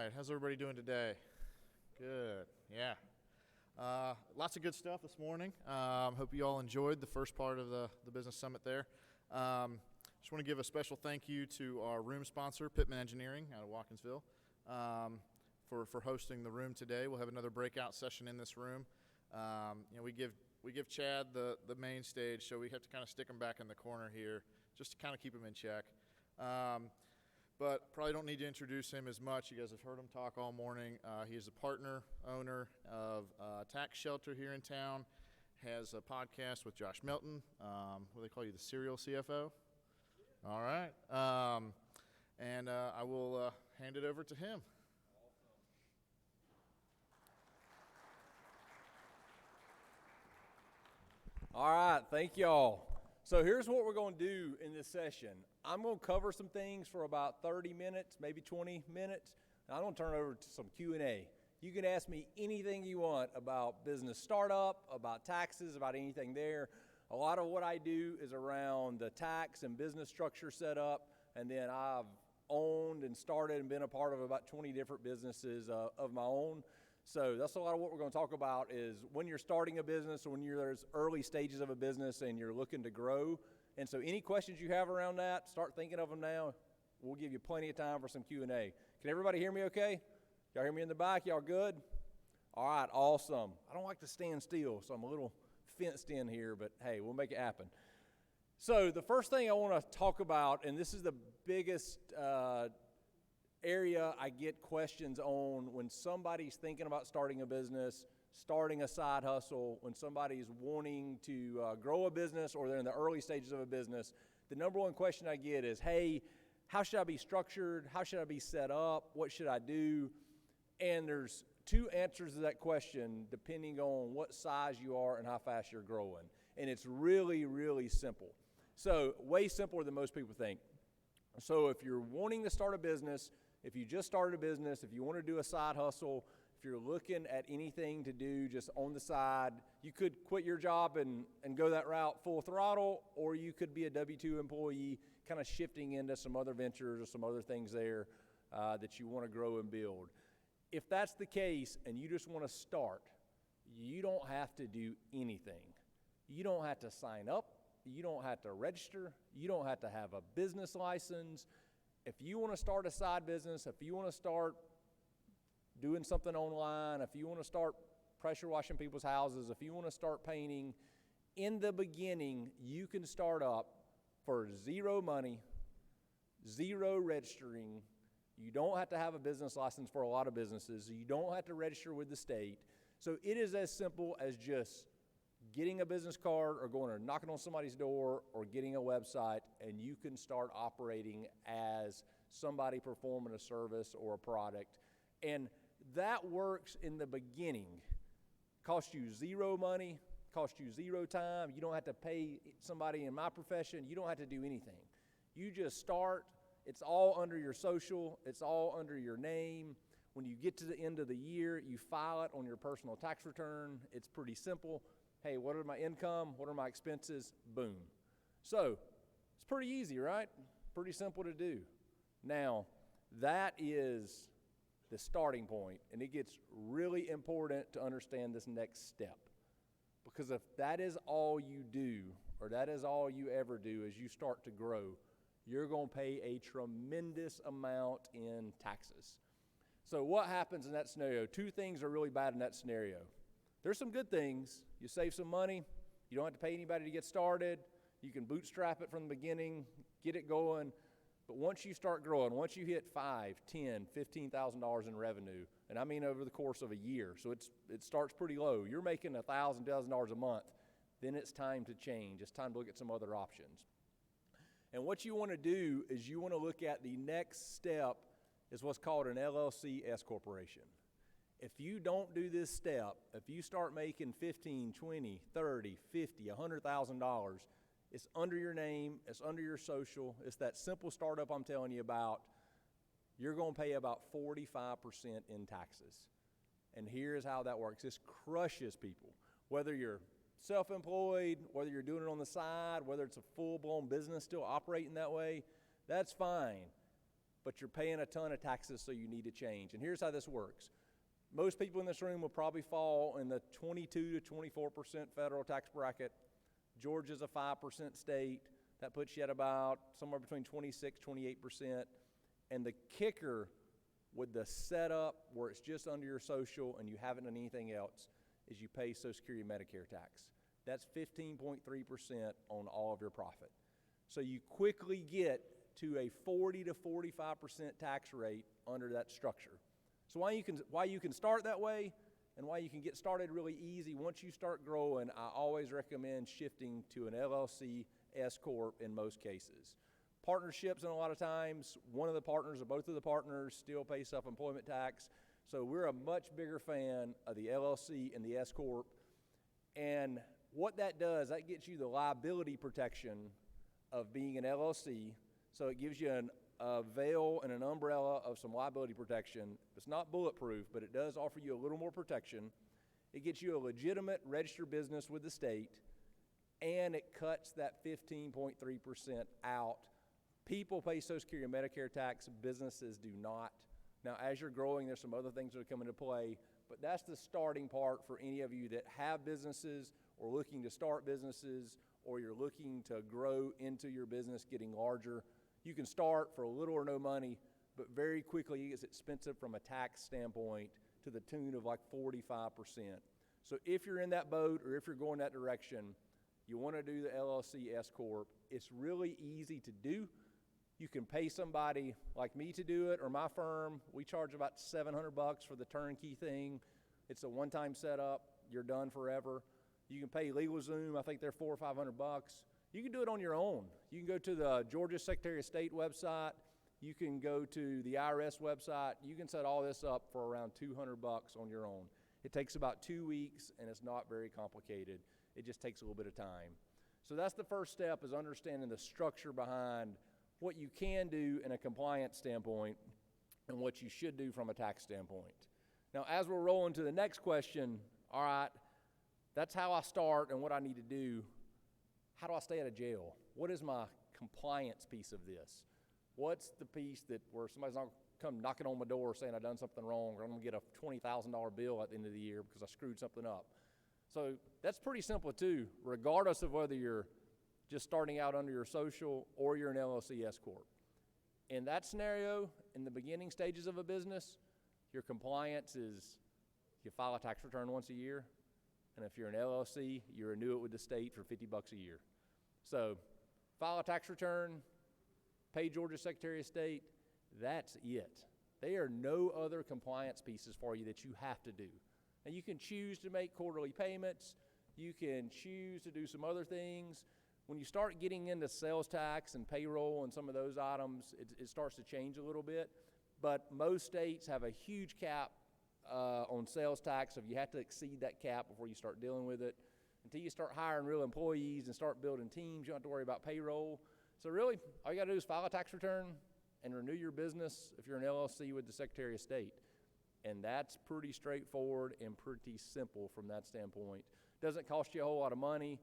right, how's everybody doing today? Good, yeah. Lots of good stuff this morning. Hope you all enjoyed the first part of the business summit there. Just want to give a special thank you to our room sponsor, Pittman Engineering out of Watkinsville, for hosting the room today. We'll have another breakout session in this room. We give Chad the main stage, so we have to kind of stick him back in the corner here just to kind of keep him in check. But probably don't need to introduce him as much. You guys have heard him talk all morning. He is a partner, owner of a tax shelter here in town, has a podcast with Josh Melton. What do they call you, the serial CFO? All right. And I will hand it over to him. All right, thank y'all. So here's what we're going to do in this session. I'm going to cover some things for about 30 minutes, maybe 20 minutes. And I'm going to turn it over to some Q&A. You can ask me anything you want about business startup, about taxes, about anything there. A lot of what I do is around the tax and business structure setup, and then I've owned and started and been a part of about 20 different businesses of my own. So that's a lot of what we're going to talk about is when you're starting a business or when you're in early stages of a business and you're looking to grow. And so any questions you have around that, start thinking of them now. We'll give you plenty of time for some Q&A. Can everybody hear me okay? Y'all hear me in the back? Y'all good? All right, awesome. I don't like to stand still, so I'm a little fenced in here, but hey, we'll make it happen. So the first thing I want to talk about, and this is the biggest area I get questions on when somebody's thinking about starting a business, starting a side hustle, when somebody's wanting to grow a business or they're in the early stages of a business, the number one question I get is, hey, how should I be structured? How should I be set up? What should I do? And there's two answers to that question depending on what size you are and how fast you're growing. And it's really, really simple. So way simpler than most people think. So if you're wanting to start a business, if you just started a business, if you want to do a side hustle, if you're looking at anything to do just on the side, you could quit your job and go that route full throttle, or you could be a W-2 employee kind of shifting into some other ventures or some other things there that you want to grow and build. If that's the case and you just want to start, you don't have to do anything. You don't have to sign up. You don't have to register. You don't have to have a business license. If you want to start a side business, if you want to start doing something online, if you want to start pressure washing people's houses, if you want to start painting, in the beginning, you can start up for zero money, zero registering. You don't have to have a business license for a lot of businesses. You don't have to register with the state. So it is as simple as just getting a business card or going or knocking on somebody's door or getting a website, and you can start operating as somebody performing a service or a product. And that works in the beginning. Costs you zero money, costs you zero time. You don't have to pay somebody in my profession. You don't have to do anything. You just start. It's all under your social. It's all under your name. When you get to the end of the year, you file it on your personal tax return. It's pretty simple. Hey, what are my income? What are my expenses? Boom. So it's pretty easy, right? Pretty simple to do. Now, that is the starting point, and it gets really important to understand this next step. Because if that is all you do, or that is all you ever do as you start to grow, you're going to pay a tremendous amount in taxes. So what happens in that scenario? Two things are really bad in that scenario. There's some good things. You save some money. You don't have to pay anybody to get started. You can bootstrap it from the beginning, get it going. But once you start growing, once you hit $5,000, $10,000, $15,000 in revenue, and I mean over the course of a year, so it starts pretty low. You're making $1,000, $2,000 a month. Then it's time to change. It's time to look at some other options. And what you want to do is you want to look at the next step is what's called an Llc S Corporation. If you don't do this step, if you start making $15,000, $20,000, $30,000, $50,000, $100,000, it's under your name, it's under your social, it's that simple startup I'm telling you about, you're going to pay about 45% in taxes. And here's how that works. This crushes people. Whether you're self-employed, whether you're doing it on the side, whether it's a full-blown business still operating that way, that's fine. but you're paying a ton of taxes, so you need to change. And here's how this works. Most people in this room will probably fall in the 22 to 24% federal tax bracket. Georgia's a 5% state. That puts you at about somewhere between 26, 28%. And the kicker with the setup where it's just under your social and you haven't done anything else is you pay Social Security and Medicare tax. That's 15.3% on all of your profit. So you quickly get to a 40 to 45% tax rate under that structure. So why you can start that way and why you can get started really easy, once you start growing, I always recommend shifting to an Llc S Corp in most cases. Partnerships, and a lot of times, one of the partners or both of the partners still pay self-employment tax. So we're a much bigger fan of the LLC and the S Corp. And what that does, that gets you the liability protection of being an LLC. So it gives you a veil and an umbrella of some liability protection. It's not bulletproof, but it does offer you a little more protection. It gets you a legitimate registered business with the state, and it cuts that 15.3% out. People pay Social Security and Medicare tax, businesses do not. Now, as you're growing, there's some other things that come into play, but that's the starting part for any of you that have businesses or looking to start businesses, or you're looking to grow into your business, getting larger. You can start for little or no money, but very quickly it gets expensive from a tax standpoint to the tune of like 45%. So if you're in that boat or if you're going that direction, you want to do the Llc S Corp. It's really easy to do. You can pay somebody like me to do it, or my firm. We charge about $700 for the turnkey thing. It's a one-time setup. You're done forever. You can pay LegalZoom. I think they're $400 or $500. You can do it on your own. You can go to the Georgia Secretary of State website. You can go to the IRS website. You can set all this up for around $200 on your own. It takes about 2 weeks, and it's not very complicated. It just takes a little bit of time. So that's the first step, is understanding the structure behind what you can do in a compliance standpoint and what you should do from a tax standpoint. Now, as we're rolling to the next question, all right, that's how I start and what I need to do. How do I stay out of jail? What is my compliance piece of this? What's the piece that where somebody's not come knocking on my door saying I've done something wrong, or I'm gonna get a $20,000 bill at the end of the year because I screwed something up? So that's pretty simple too, regardless of whether you're just starting out under your social or you're an Llc S Corp. In that scenario, in the beginning stages of a business, your compliance is you file a tax return once a year, and if you're an LLC, you renew it with the state for $50 a year. So file a tax return, pay Georgia Secretary of State, that's it. There are no other compliance pieces for you that you have to do. And you can choose to make quarterly payments. You can choose to do some other things. When you start getting into sales tax and payroll and some of those items, it starts to change a little bit. But most states have a huge cap on sales tax, so you have to exceed that cap before you start dealing with it. Until you start hiring real employees and start building teams, you don't have to worry about payroll. So really, all you got to do is file a tax return and renew your business if you're an LLC with the Secretary of State. And that's pretty straightforward and pretty simple from that standpoint. Doesn't cost you a whole lot of money.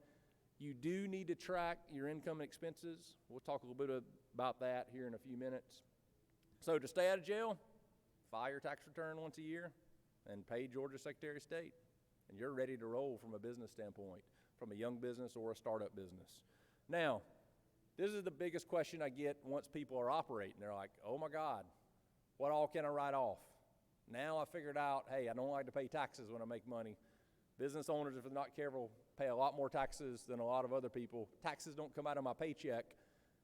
You do need to track your income and expenses. We'll talk a little bit about that here in a few minutes. So to stay out of jail, file your tax return once a year and pay Georgia Secretary of State. And you're ready to roll from a business standpoint, from a young business or a startup business. Now, this is the biggest question I get once people are operating. They're like, oh my God, what all can I write off? Now I figured out, hey, I don't like to pay taxes when I make money. Business owners, if they're not careful, pay a lot more taxes than a lot of other people. Taxes don't come out of my paycheck,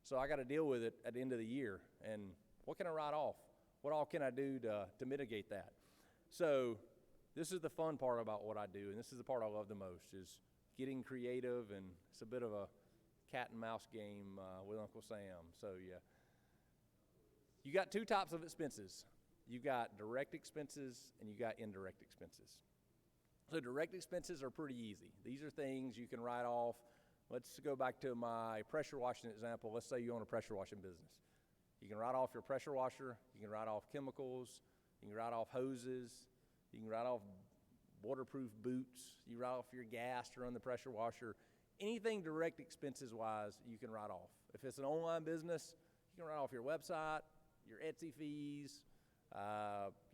so I got to deal with it at the end of the year. And what can I write off? What all can I do to mitigate that? So this is the fun part about what I do, and this is the part I love the most, is getting creative, and it's a bit of a cat and mouse game with Uncle Sam. So yeah, you got two types of expenses. You got direct expenses and you got indirect expenses. So direct expenses are pretty easy. These are things you can write off. Let's go back to my pressure washing example. Let's say you own a pressure washing business. You can write off your pressure washer. You can write off chemicals. You can write off hoses. You can write off waterproof boots. You write off your gas to run the pressure washer. Anything direct expenses wise, you can write off. If it's an online business, you can write off your website, your Etsy fees,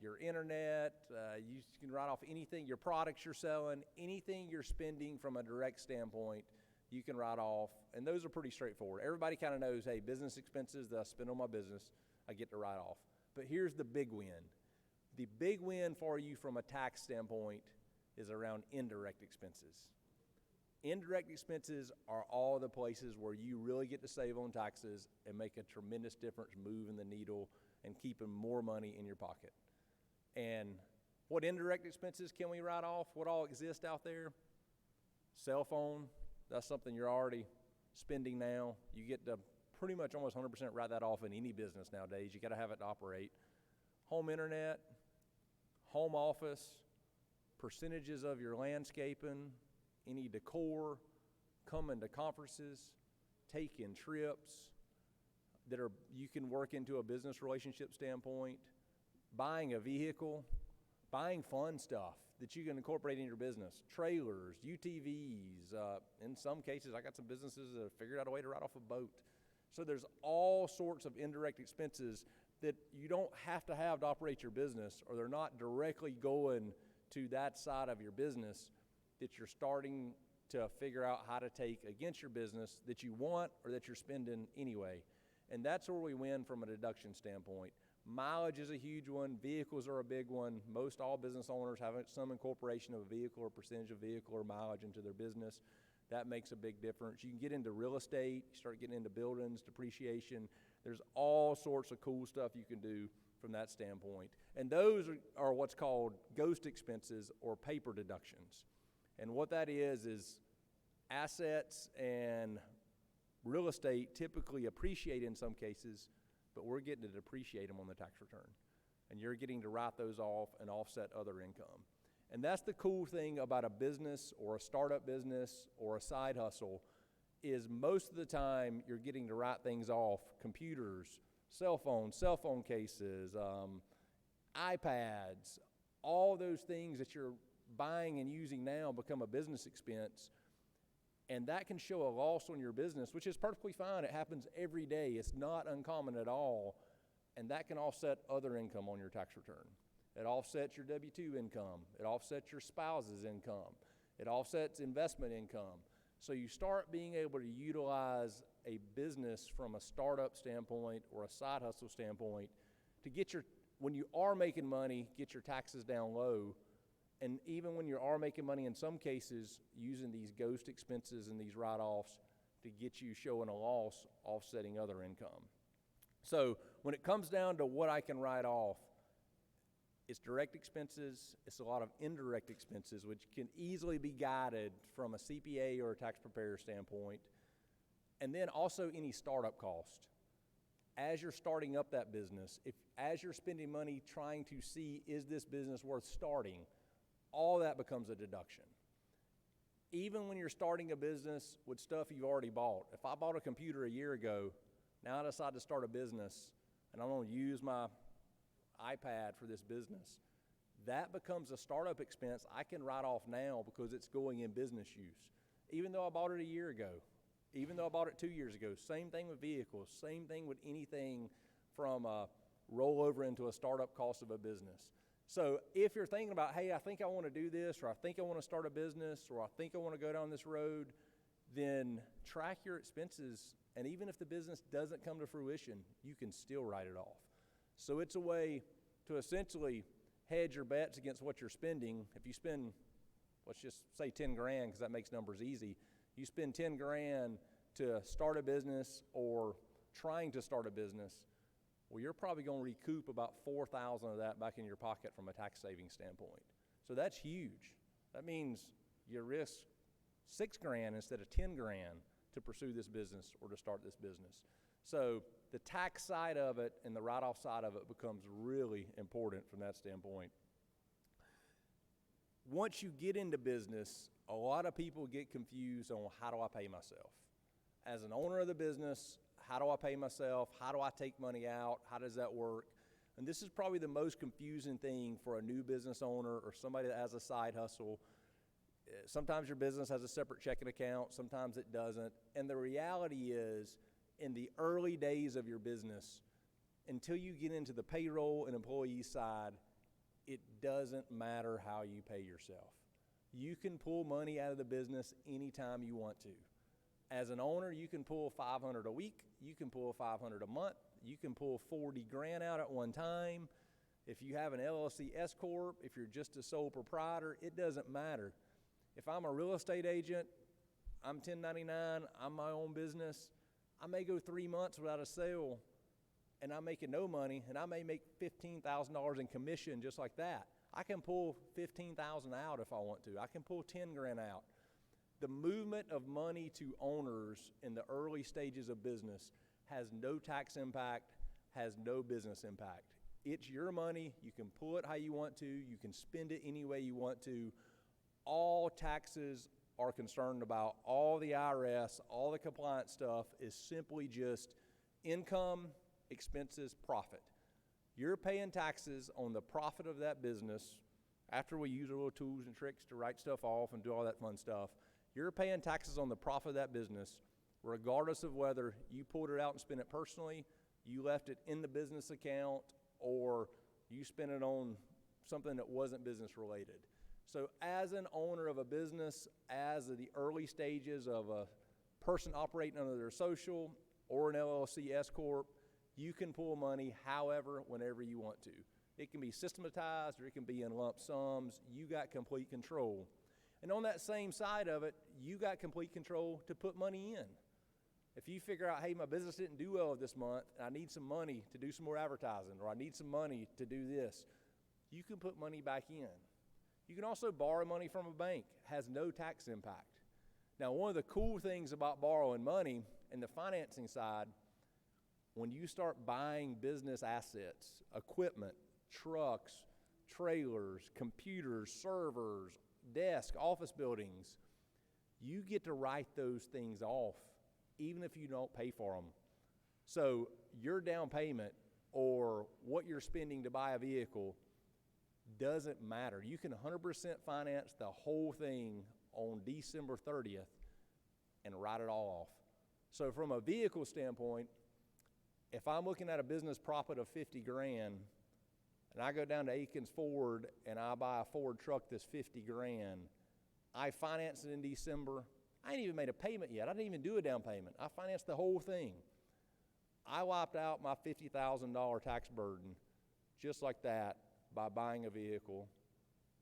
your internet, you can write off anything, your products you're selling, anything you're spending from a direct standpoint, you can write off, and those are pretty straightforward. Everybody kind of knows, hey, business expenses that I spend on my business, I get to write off. But here's the big win. The big win for you from a tax standpoint is around indirect expenses. Indirect expenses are all the places where you really get to save on taxes and make a tremendous difference moving the needle and keeping more money in your pocket. And what indirect expenses can we write off? What all exists out there? Cell phone, that's something you're already spending now. You get to pretty much almost 100% write that off in any business nowadays. You got to have it to operate. Home internet, home office, percentages of your landscaping, any decor, coming to conferences, taking trips that you can work into a business relationship standpoint, buying a vehicle, buying fun stuff that you can incorporate in your business, trailers, UTVs. In some cases, I got some businesses that have figured out a way to write off a boat. So there's all sorts of indirect expenses that you don't have to operate your business, or they're not directly going to that side of your business that you're starting to figure out how to take against your business that you want or that you're spending anyway. And that's where we win from a deduction standpoint. Mileage is a huge one. Vehicles are a big one. Most all business owners have some incorporation of a vehicle or percentage of vehicle or mileage into their business. That makes a big difference. You can get into real estate, you start getting into buildings, depreciation. There's all sorts of cool stuff you can do from that standpoint. And those are what's called ghost expenses or paper deductions. And what that is assets and real estate typically appreciate in some cases, but we're getting to depreciate them on the tax return. And you're getting to write those off and offset other income. And that's the cool thing about a business or a startup business or a side hustle is most of the time you're getting to write things off, computers, cell phone cases, iPads, all those things that you're buying and using now become a business expense. And that can show a loss on your business, which is perfectly fine. It happens every day. It's not uncommon at all. And that can offset other income on your tax return. It offsets your W-2 income. It offsets your spouse's income. It offsets investment income. So you start being able to utilize a business from a startup standpoint or a side hustle standpoint to get when you are making money, get your taxes down low. And even when you are making money, in some cases, using these ghost expenses and these write-offs to get you showing a loss, offsetting other income. So when it comes down to what I can write off, it's direct expenses, it's a lot of indirect expenses, which can easily be guided from a CPA or a tax preparer standpoint. And then also any startup cost. As you're starting up that business, as you're spending money trying to see, is this business worth starting, all that becomes a deduction. Even when you're starting a business with stuff you've already bought. If I bought a computer a year ago, now I decide to start a business, and I'm going to use my iPad for this business, that becomes a startup expense I can write off now because it's going in business use. Even though I bought it a year ago, even though I bought it 2 years ago, same thing with vehicles, same thing with anything from a rollover into a startup cost of a business. So if you're thinking about, hey, I think I want to do this, or I think I want to start a business, or I think I want to go down this road, then track your expenses, and even if the business doesn't come to fruition, you can still write it off. So it's a way to essentially hedge your bets against what you're spending. If you spend, let's just say 10 grand, because that makes numbers easy. You spend 10 grand to start a business or trying to start a business, well, you're probably going to recoup about 4,000 of that back in your pocket from a tax saving standpoint. So that's huge. That means you risk 6 grand instead of 10 grand to pursue this business or to start this business. So the tax side of it and the write-off side of it becomes really important from that standpoint. Once you get into business, a lot of people get confused on how do I pay myself. As an owner of the business, how do I pay myself? How do I take money out? How does that work? And this is probably the most confusing thing for a new business owner or somebody that has a side hustle. Sometimes your business has a separate checking account, sometimes it doesn't. And the reality is, in the early days of your business, until you get into the payroll and employee side, it doesn't matter how you pay yourself. You can pull money out of the business anytime you want to. As an owner, you can pull $500 a week, you can pull $500 a month, you can pull 40 grand out at one time. If you have an Llc S Corp, if you're just a sole proprietor, it doesn't matter. If I'm a real estate agent, I'm 1099, I'm my own business, I may go 3 months without a sale and I'm making no money, and I may make $15,000 in commission just like that. I can pull $15,000 out if I want to. I can pull 10 grand out. The movement of money to owners in the early stages of business has no tax impact, has no business impact. It's your money. You can pull it how you want to. You can spend it any way you want to. All taxes are concerned about, all the IRS, all the compliance stuff is simply just income, expenses, profit. You're paying taxes on the profit of that business after we use our little tools and tricks to write stuff off and do all that fun stuff. You're paying taxes on the profit of that business regardless of whether you pulled it out and spent it personally, you left it in the business account, or you spent it on something that wasn't business related. So as an owner of a business, as of the early stages of a person operating under their social or an Llc S Corp, you can pull money however, whenever you want to. It can be systematized or it can be in lump sums. You got complete control. And on that same side of it, you got complete control to put money in. If you figure out, hey, my business didn't do well this month, and I need some money to do some more advertising, or I need some money to do this, you can put money back in. You can also borrow money from a bank. It has no tax impact. Now, one of the cool things about borrowing money in the financing side, when you start buying business assets, equipment, trucks, trailers, computers, servers, desks, office buildings, you get to write those things off even if you don't pay for them. So your down payment or what you're spending to buy a vehicle doesn't matter. You can 100% finance the whole thing on December 30th and write it all off. So from a vehicle standpoint, if I'm looking at a business profit of 50 grand and I go down to Athens Ford and I buy a Ford truck that's 50 grand, I finance it in December. I ain't even made a payment yet. I didn't even do a down payment. I financed the whole thing. I wiped out my $50,000 tax burden just like that by buying a vehicle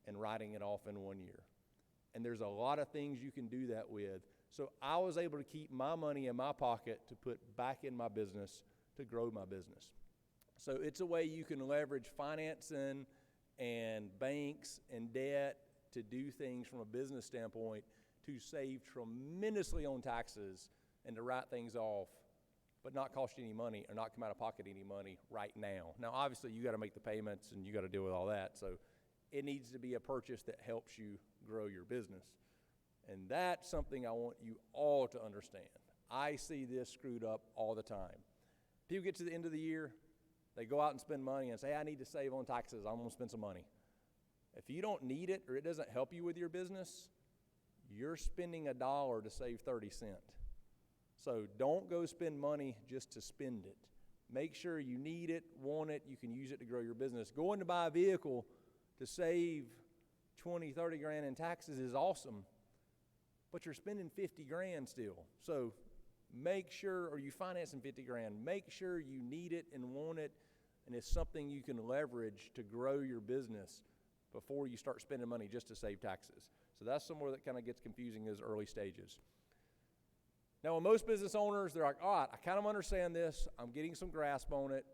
and writing it off in 1 year. And there's a lot of things you can do that with. So I was able to keep my money in my pocket to put back in my business to grow my business. So it's a way you can leverage financing and banks and debt to do things from a business standpoint to save tremendously on taxes and to write things off, but not cost you any money or not come out of pocket any money right now. Now, obviously, you got to make the payments and you got to deal with all that. So it needs to be a purchase that helps you grow your business. And that's something I want you all to understand. I see this screwed up all the time. People get to the end of the year, they go out and spend money and say, hey, I need to save on taxes. I'm going to spend some money. If you don't need it or it doesn't help you with your business, you're spending $1 to save 30 cents. So don't go spend money just to spend it. Make sure you need it, want it, you can use it to grow your business. Going to buy a vehicle to save 20, 30 grand in taxes is awesome, but you're spending 50 grand still. So make sure, or you financing 50 grand, make sure you need it and want it, and it's something you can leverage to grow your business before you start spending money just to save taxes. So that's somewhere that kind of gets confusing as early stages. Now, when most business owners, they're like, all right, I kind of understand this. I'm getting some grasp on it.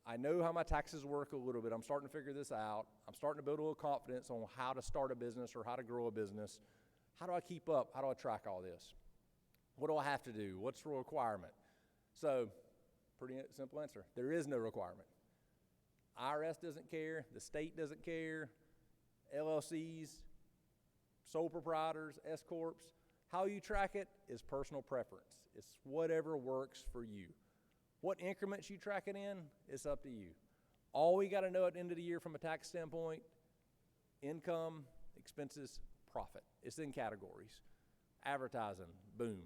I know how my taxes work a little bit. I'm starting to figure this out. I'm starting to build a little confidence on how to start a business or how to grow a business. How do I keep up? How do I track all this? What do I have to do? What's the requirement? So, pretty simple answer. There is no requirement. IRS doesn't care. The state doesn't care. LLCs, sole proprietors, S Corps. How you track it is personal preference. It's whatever works for you. What increments you track it in, it's up to you. All we got to know at the end of the year from a tax standpoint, income, expenses, profit. It's in categories. Advertising, boom.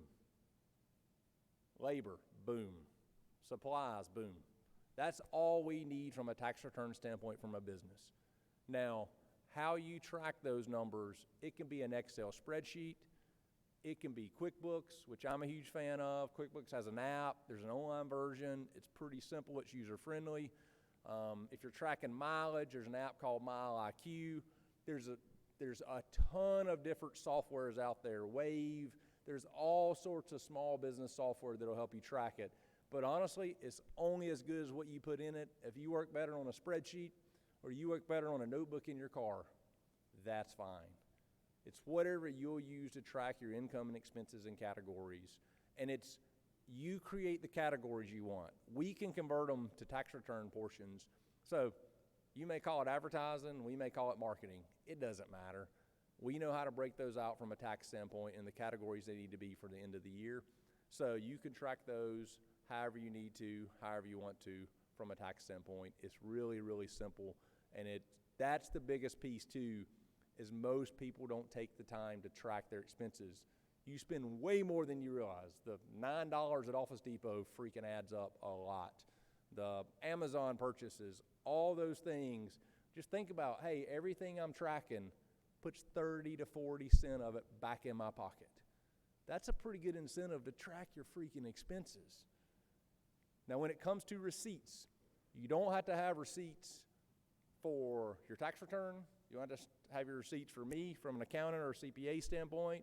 Labor, boom. Supplies, boom. That's all we need from a tax return standpoint from a business. Now, how you track those numbers, it can be an Excel spreadsheet, it can be QuickBooks, which I'm a huge fan of. QuickBooks has an app, there's an online version, it's pretty simple, it's user-friendly. If you're tracking mileage, there's an app called MileIQ. There's a ton of different softwares out there, Wave, there's all sorts of small business software that'll help you track it. But honestly, it's only as good as what you put in it. If you work better on a spreadsheet or you work better on a notebook in your car, that's fine. It's whatever you'll use to track your income and expenses and categories. And it's, you create the categories you want. We can convert them to tax return portions. So you may call it advertising, we may call it marketing. It doesn't matter. We know how to break those out from a tax standpoint and the categories they need to be for the end of the year. So you can track those however you need to, however you want to from a tax standpoint. It's really, really simple. And that's the biggest piece too, is most people don't take the time to track their expenses. You spend way more than you realize. The $9 at Office Depot freaking adds up a lot. The Amazon purchases, all those things. Just think about, hey, everything I'm tracking puts 30 to 40 cents of it back in my pocket. That's a pretty good incentive to track your freaking expenses. Now, when it comes to receipts, you don't have to have receipts for your tax return. You don't have to have your receipts for me from an accountant or CPA standpoint.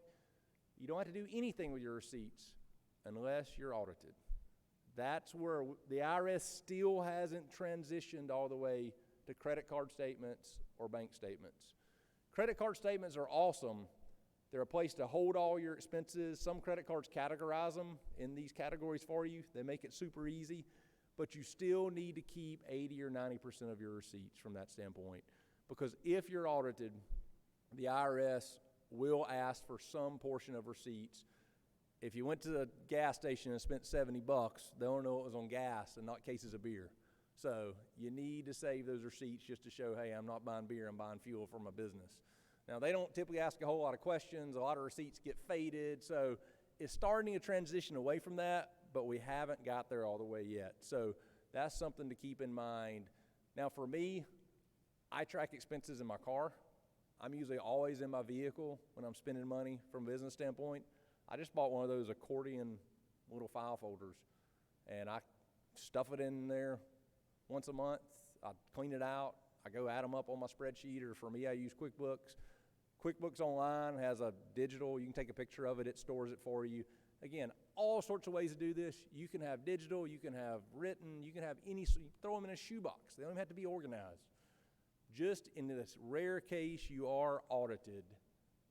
You don't have to do anything with your receipts unless you're audited. That's where the IRS still hasn't transitioned all the way to credit card statements or bank statements. Credit card statements are awesome. They're a place to hold all your expenses. Some credit cards categorize them in these categories for you. They make it super easy, but you still need to keep 80 or 90% of your receipts from that standpoint. Because if you're audited, the IRS will ask for some portion of receipts. If you went to the gas station and spent $70, they'll know it was on gas and not cases of beer. So you need to save those receipts just to show, hey, I'm not buying beer, I'm buying fuel from a business. Now, they don't typically ask a whole lot of questions. A lot of receipts get faded. So it's starting to transition away from that, but we haven't got there all the way yet. So that's something to keep in mind. Now, for me, I track expenses in my car. I'm usually always in my vehicle when I'm spending money from a business standpoint. I just bought one of those accordion little file folders, and I stuff it in there once a month. I clean it out. I go add them up on my spreadsheet, or for me, I use QuickBooks. QuickBooks Online has a digital. You can take a picture of it. It stores it for you. Again, all sorts of ways to do this. You can have digital. You can have written. You can have you throw them in a shoebox. They don't even have to be organized. Just in this rare case you are audited,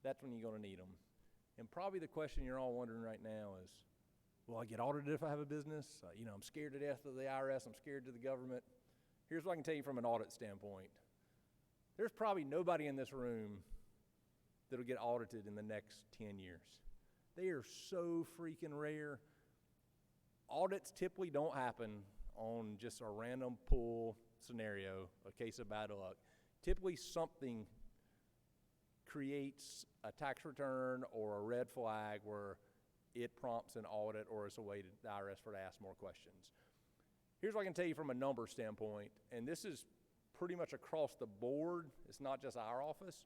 that's when you're going to need them. And probably the question you're all wondering right now is, will I get audited if I have a business? I'm scared to death of the IRS. I'm scared to the government. Here's what I can tell you from an audit standpoint. There's probably nobody in this room that'll get audited in the next 10 years. They are so freaking rare. Audits typically don't happen on just a random pull scenario, a case of bad luck. Typically something creates a tax return or a red flag where it prompts an audit or it's a way to the IRS for to ask more questions. Here's what I can tell you from a number standpoint, and this is pretty much across the board. It's not just our office.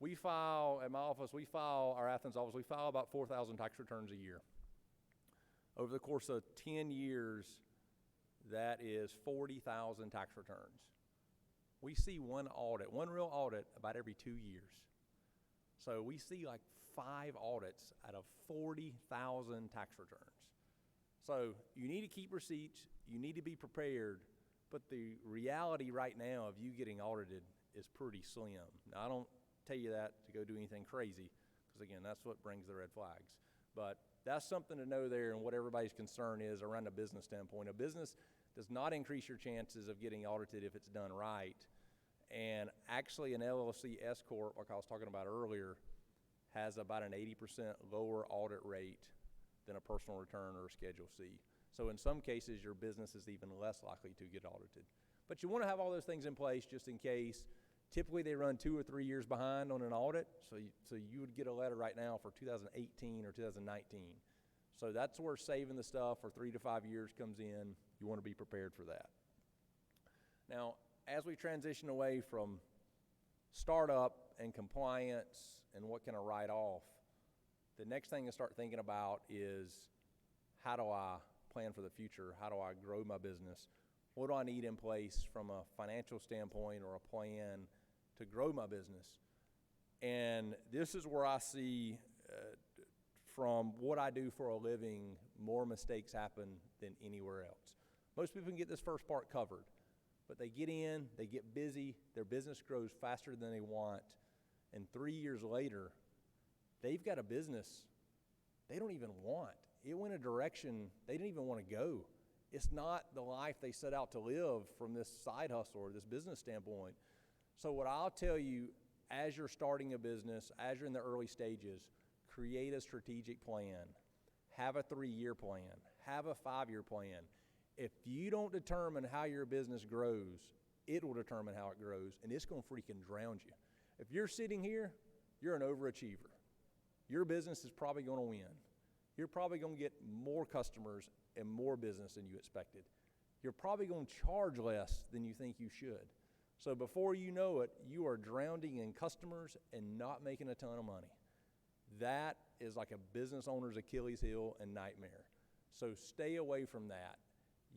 We file, at my office, our Athens office, we file about 4,000 tax returns a year. Over the course of 10 years, that is 40,000 tax returns. We see one real audit about every 2 years. So we see like 5 audits out of 40,000 tax returns. So you need to keep receipts, you need to be prepared, but the reality right now of you getting audited is pretty slim. Now, I don't tell you that to go do anything crazy, because again, that's what brings the red flags. But that's something to know there and what everybody's concern is around a business standpoint. A business does not increase your chances of getting audited if it's done right. And actually an Llc S Corp, like I was talking about earlier, has about an 80% lower audit rate than a personal return or a Schedule C. So in some cases, your business is even less likely to get audited. But you want to have all those things in place just in case. Typically, they run 2 or 3 years behind on an audit, so you would get a letter right now for 2018 or 2019. So that's where saving the stuff for 3 to 5 years comes in. You want to be prepared for that. Now, as we transition away from startup and compliance and what can I write off, the next thing to start thinking about is, how do I plan for the future? How do I grow my business? What do I need in place from a financial standpoint or a plan to grow my business? And this is where I see, from what I do for a living, more mistakes happen than anywhere else. Most people can get this first part covered, but they get in, they get busy, their business grows faster than they want, and 3 years later, they've got a business they don't even want. It went a direction they didn't even want to go. It's not the life they set out to live from this side hustle or this business standpoint. So what I'll tell you, as you're starting a business, as you're in the early stages, create a strategic plan. Have a 3-year plan. Have a 5-year plan. If you don't determine how your business grows, it will determine how it grows, and it's going to freaking drown you. If you're sitting here, you're an overachiever. Your business is probably going to win. You're probably going to get more customers and more business than you expected. You're probably going to charge less than you think you should. So before you know it, you are drowning in customers and not making a ton of money. That is like a business owner's Achilles heel and nightmare. So stay away from that.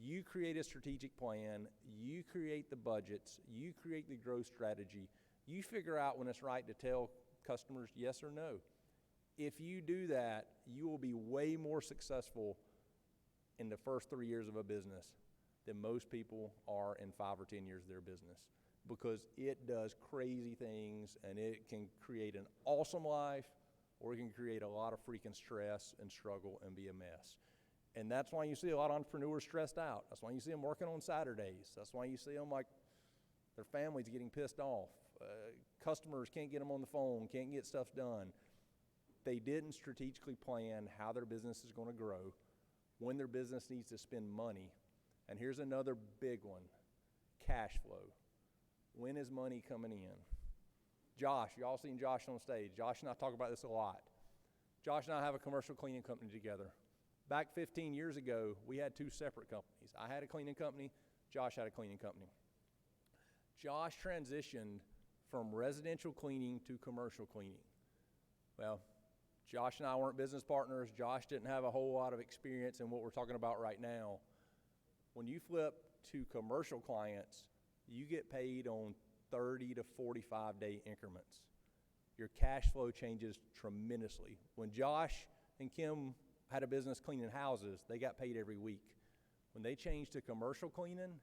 You create a strategic plan, you create the budgets, you create the growth strategy, you figure out when it's right to tell customers yes or no. If you do that, you will be way more successful in the first 3 years of a business than most people are in 5 or 10 years of their business, because it does crazy things and it can create an awesome life, or it can create a lot of freaking stress and struggle and be a mess. And that's why you see a lot of entrepreneurs stressed out. That's why you see them working on Saturdays. That's why you see them like their family's getting pissed off. Customers can't get them on the phone, can't get stuff done. They didn't strategically plan how their business is going to grow, when their business needs to spend money. And here's another big one, cash flow. When is money coming in? Josh, y'all seen Josh on stage. Josh and I talk about this a lot. Josh and I have a commercial cleaning company together. Back 15 years ago, we had 2 separate companies. I had a cleaning company, Josh had a cleaning company. Josh transitioned from residential cleaning to commercial cleaning. Well, Josh and I weren't business partners. Josh didn't have a whole lot of experience in what we're talking about right now. When you flip to commercial clients, you get paid on 30 to 45 day increments. Your cash flow changes tremendously. When Josh and Kim had a business cleaning houses, they got paid every week. When they changed to commercial cleaning,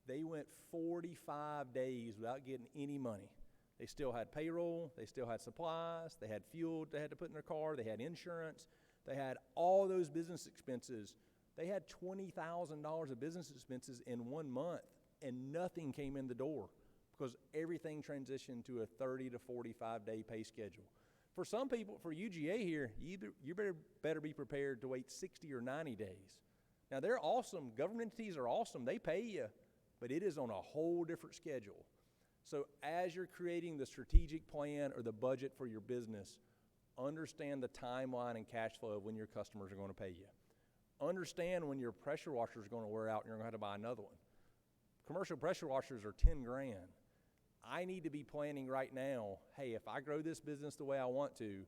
they went 45 days without getting any money. They still had payroll, they still had supplies, they had fuel they had to put in their car, they had insurance, they had all those business expenses. They had $20,000 of business expenses in 1 month, and nothing came in the door because everything transitioned to a 30 to 45 day pay schedule. For some people, for UGA here, you better be prepared to wait 60 or 90 days. Now, they're awesome. Government entities are awesome. They pay you, but it is on a whole different schedule. So as you're creating the strategic plan or the budget for your business, understand the timeline and cash flow of when your customers are going to pay you. Understand when your pressure washer is going to wear out and you're going to have to buy another one. Commercial pressure washers are 10 grand. I need to be planning right now, hey, if I grow this business the way I want to,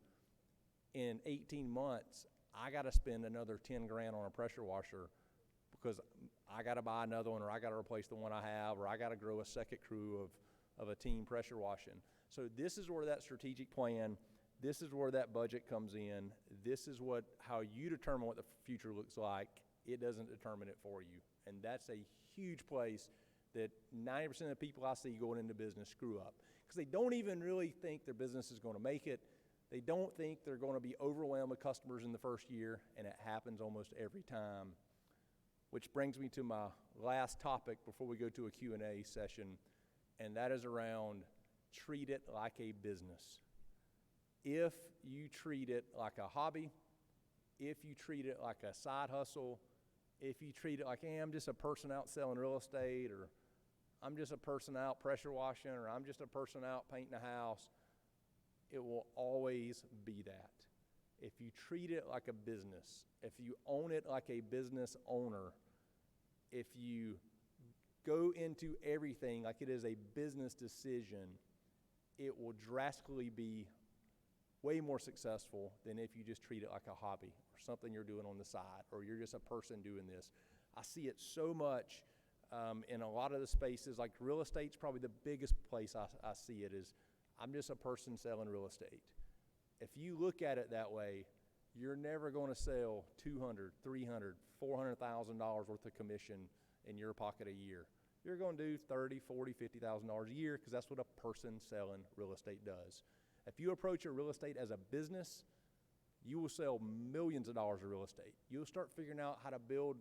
in 18 months, I got to spend another 10 grand on a pressure washer because I got to buy another one, or I got to replace the one I have, or I got to grow a second crew of a team pressure washing. So this is where that strategic plan, this is where that budget comes in. This is how you determine what the future looks like. It doesn't determine it for you. And that's a huge place that 90% of the people I see going into business screw up, because they don't even really think their business is going to make it. They don't think they're going to be overwhelmed with customers in the first year, and it happens almost every time. Which brings me to my last topic before we go to a Q&A session, and that is around treat it like a business. If you treat it like a hobby, if you treat it like a side hustle, if you treat it like, hey, I'm just a person out selling real estate, or I'm just a person out pressure washing, or I'm just a person out painting a house, it will always be that. If you treat it like a business, if you own it like a business owner, if you go into everything like it is a business decision, it will drastically be way more successful than if you just treat it like a hobby or something you're doing on the side, or you're just a person doing this. I see it so much in a lot of the spaces. Like real estate's probably the biggest place I see it is, I'm just a person selling real estate. If you look at it that way, you're never going to sell $200,000, $300,000, $400,000 worth of commission in your pocket a year. You're going to do $30,000, $40,000, $50,000 a year because that's what a person selling real estate does. If you approach your real estate as a business, you will sell millions of dollars of real estate. You'll start figuring out how to build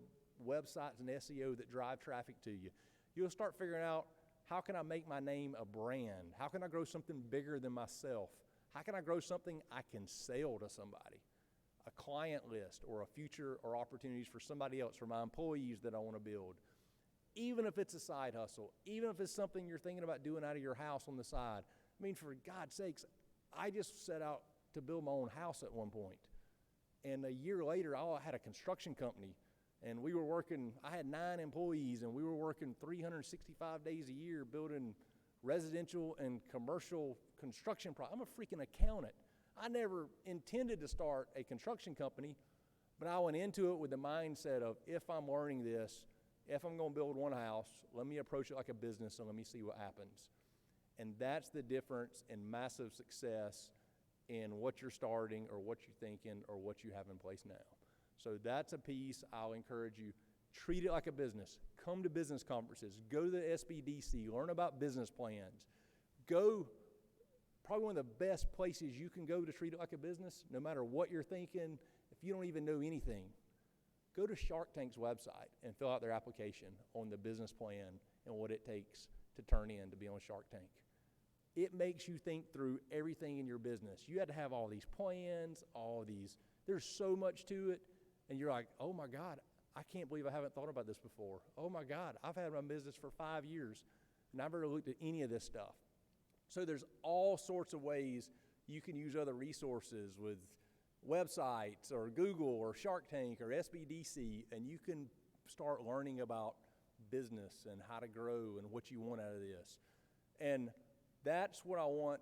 websites and SEO that drive traffic to you. You'll start figuring out, how can I make my name a brand? How can I grow something bigger than myself? How can I grow something I can sell to somebody? A client list or a future or opportunities for somebody else, for my employees that I want to build. Even if it's a side hustle, even if it's something you're thinking about doing out of your house on the side. I mean, for God's sakes, I just set out to build my own house at one point. And a year later, I had a construction company, and we were working, I had 9 employees, and we were working 365 days a year building residential and commercial construction I'm a freaking accountant. I never intended to start a construction company, but I went into it with the mindset of, if I'm learning this, if I'm going to build one house, let me approach it like a business and let me see what happens. And that's the difference in massive success in what you're starting or what you're thinking or what you have in place now. So that's a piece I'll encourage you. Treat it like a business. Come to business conferences. Go to the SBDC. Learn about business plans. Go, probably one of the best places you can go to treat it like a business, no matter what you're thinking, if you don't even know anything. Go to Shark Tank's website and fill out their application on the business plan and what it takes to turn in to be on Shark Tank. It makes you think through everything in your business. You had to have all these plans, there's so much to it, and you're like, oh my God, I can't believe I haven't thought about this before. Oh my God, I've had my business for 5 years, and I've never looked at any of this stuff. So there's all sorts of ways you can use other resources with websites or Google or Shark Tank or SBDC, and you can start learning about business and how to grow and what you want out of this. And that's what I want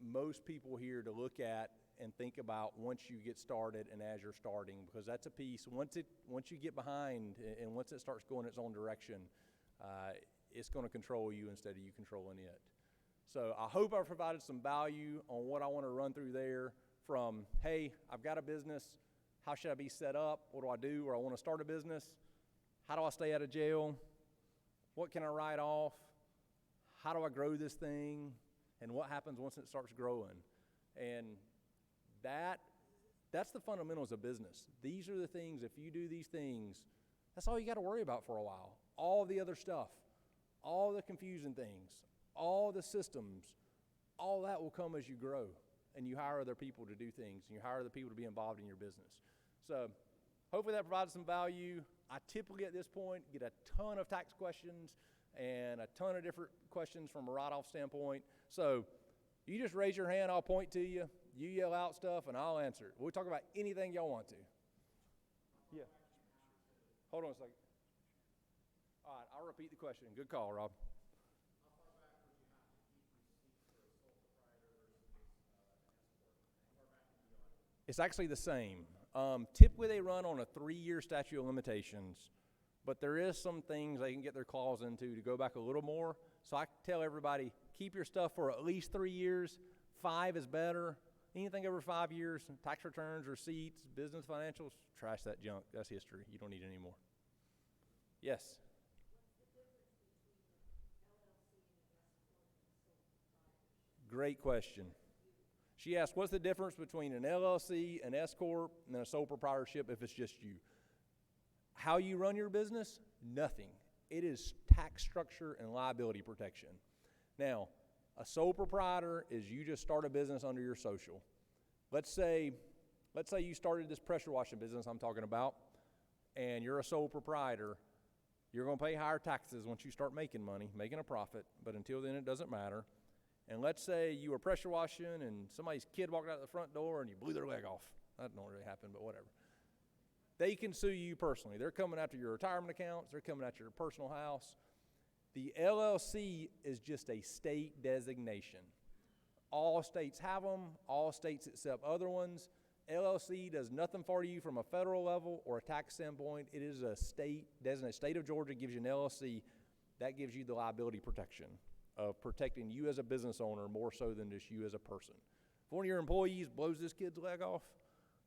most people here to look at and think about once you get started and as you're starting, because that's a piece, once you get behind and once it starts going its own direction, it's going to control you instead of you controlling it. So I hope I've provided some value on what I want to run through there, from, hey, I've got a business, how should I be set up, what do I do, or I want to start a business, how do I stay out of jail, what can I write off, how do I grow this thing, and what happens once it starts growing. And that's the fundamentals of business. These are the things, if you do these things, that's all you got to worry about for a while. All the other stuff, all the confusing things, all the systems, all that will come as you grow and you hire other people to do things and you hire other people to be involved in your business. So hopefully that provides some value. I typically at this point get a ton of tax questions and a ton of different questions from a write-off standpoint. So you just raise your hand, I'll point to you. You yell out stuff, and I'll answer it. We'll talk about anything y'all want to. Yeah. Hold on a second. All right, I'll repeat the question. Good call, Rob. It's actually the same. Typically, they run on a 3-year statute of limitations, but there is some things they can get their claws into to go back a little more. So I tell everybody, keep your stuff for at least 3 years. 5 is better. Anything over 5 years, tax returns, receipts, business financials, trash that junk. That's history. You don't need it anymore. Yes? Great question. She asked, what's the difference between an LLC, an S Corp, and a sole proprietorship if it's just you? How you run your business? Nothing. It is tax structure and liability protection. Now, a sole proprietor is you just start a business under your social. Let's say you started this pressure washing business I'm talking about, and you're a sole proprietor. You're going to pay higher taxes once you start making money, making a profit, but until then it doesn't matter. And let's say you were pressure washing and somebody's kid walked out the front door and you blew their leg off. That don't really happen, but whatever. They can sue you personally. They're coming after your retirement accounts. They're coming after your personal house. The LLC is just a state designation. All states have them, all states accept other ones. LLC does nothing for you from a federal level or a tax standpoint. It is a state designated. State of Georgia gives you an LLC. That gives you the liability protection of protecting you as a business owner more so than just you as a person. If one of your employees blows this kid's leg off,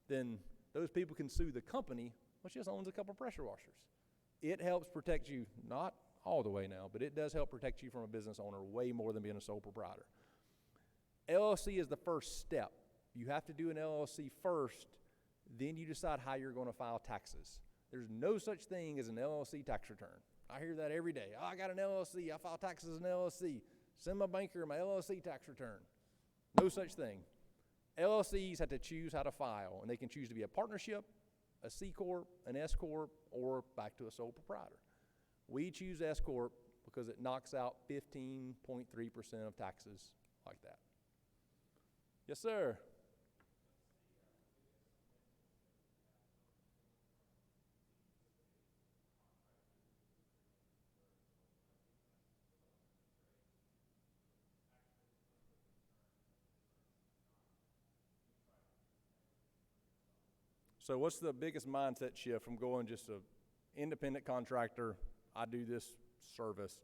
then those people can sue the company, which just owns a couple pressure washers. It helps protect you, not all the way now, but it does help protect you from a business owner way more than being a sole proprietor. LLC is the first step. You have to do an LLC first, then you decide how you're going to file taxes. There's no such thing as an LLC tax return. I hear that every day. Oh, I got an LLC, I file taxes as an LLC. Send my banker my LLC tax return. No such thing. LLCs have to choose how to file, and they can choose to be a partnership, a C Corp, an S Corp, or back to a sole proprietor. We choose S Corp because it knocks out 15.3% of taxes like that. Yes, sir. So what's the biggest mindset shift from going just an independent contractor, I do this service,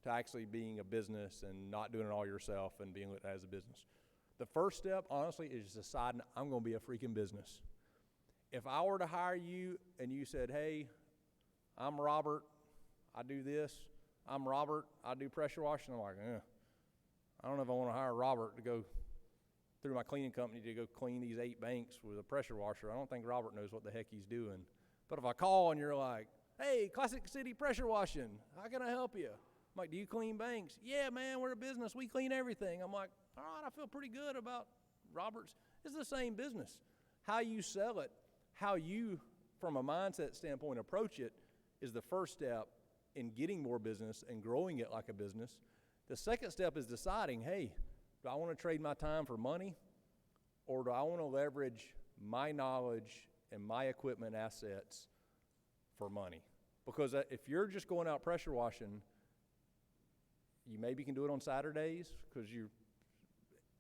to actually being a business and not doing it all yourself and being looked at as a business? The first step, honestly, is deciding I'm going to be a freaking business. If I were to hire you and you said, hey, I'm Robert, I do this. I'm Robert, I do pressure washing. I'm like, I don't know if I want to hire Robert to go through my cleaning company to go clean these 8 banks with a pressure washer. I don't think Robert knows what the heck he's doing. But if I call and you're like, hey, Classic City Pressure Washing, how can I help you? I'm like, do you clean banks? Yeah, man, we're a business. We clean everything. I'm like, all right, I feel pretty good about Robert's. It's the same business. How you sell it, how you, from a mindset standpoint, approach it is the first step in getting more business and growing it like a business. The second step is deciding, hey, do I want to trade my time for money, or do I want to leverage my knowledge and my equipment assets for money? Because if you're just going out pressure washing, you maybe can do it on Saturdays because you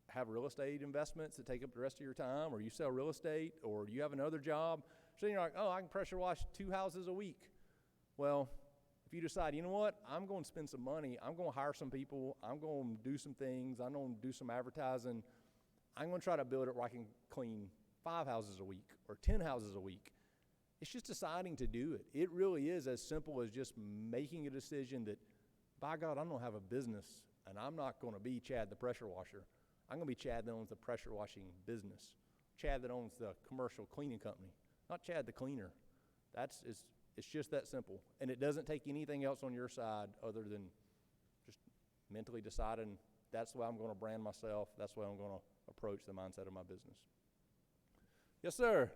have real estate investments that take up the rest of your time, or you sell real estate, or you have another job. So you're like, oh, I can pressure wash 2 houses a week. Well, if you decide, you know what, I'm going to spend some money, I'm going to hire some people, I'm going to do some things, I'm going to do some advertising, I'm going to try to build it where I can clean 5 houses a week or 10 houses a week. It's just deciding to do it. It really is as simple as just making a decision that, by God, I'm going to have a business, and I'm not going to be Chad the pressure washer. I'm going to be Chad that owns the pressure washing business, Chad that owns the commercial cleaning company, not Chad the cleaner. It's just that simple. And it doesn't take anything else on your side other than just mentally deciding that's the way I'm going to brand myself, that's the way I'm going to approach the mindset of my business. Yes, sir.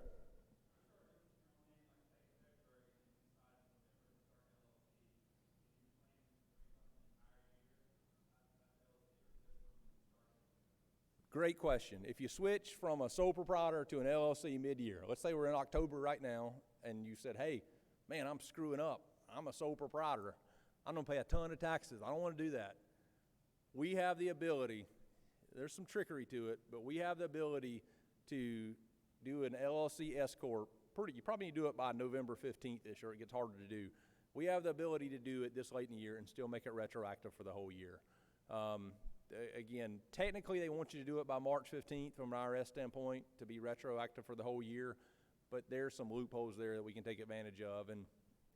Great question. If you switch from a sole proprietor to an LLC mid-year, let's say we're in October right now, and you said, hey, man, I'm screwing up. I'm a sole proprietor. I'm going to pay a ton of taxes. I don't want to do that. We have the ability, there's some trickery to it, but we have the ability to do an Llc S Corp. You probably need to do it by November 15th-ish, or it gets harder to do. We have the ability to do it this late in the year and still make it retroactive for the whole year. Again, technically they want you to do it by March 15th from an IRS standpoint to be retroactive for the whole year, but there's some loopholes there that we can take advantage of, and